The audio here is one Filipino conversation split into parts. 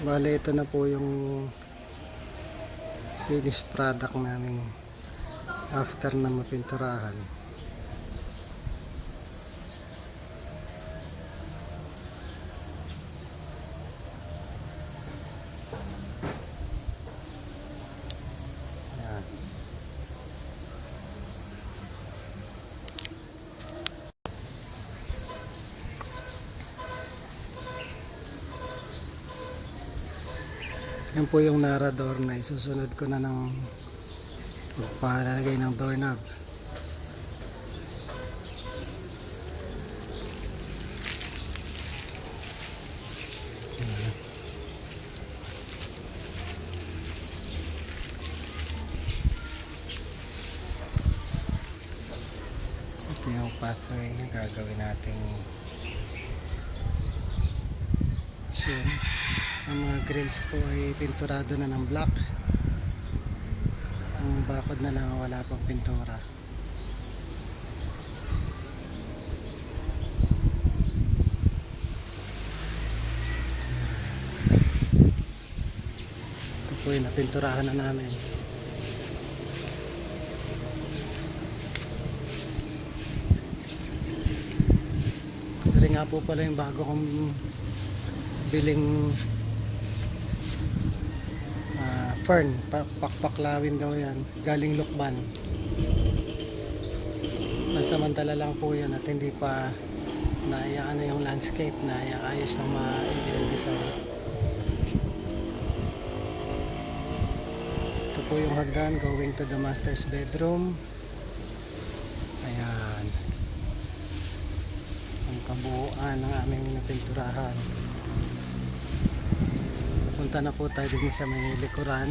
Bale, ito na po yung finished product namin after na mapinturahan. Ayan. Yan po yung narador na isusunod ko na ng pagpalagay ng doorknob. Ito yung pathway na gagawin natin. So, ang mga grills po ay pinturado na ng black. Ang bakod na lang wala pang pintura. Ito po yung napinturahan na namin. Ito rin nga po pala yung bago kong biling fern, pakpaklawin daw yan, galing Lukban. Pansamantala lang po yan at hindi pa naayaan na yung landscape, naaayos ng ma-alien design. Ito po yung hagdan going to the master's bedroom. Ayan ang kabuuan ng aming napinturahan. Punta na po tayo din sa may likuran.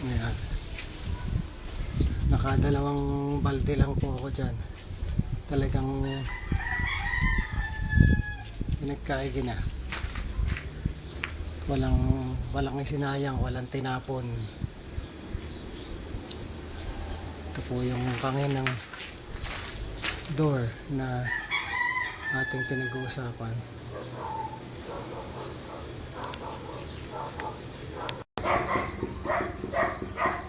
Ayan. Nakadalawang balde lang po ako dyan. Talagang pinagkaigi na. Walang isinayang, walang tinapon. Ito po yung kangin ng door na ating pinag-uusapan.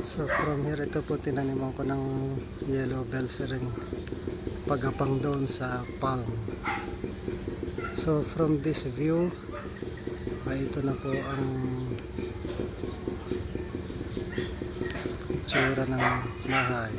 So from here, ito po tinaniman ko ng yellow bells ring pagapang doon sa palm. So from this view ay ito na po ang itsura ng bahay.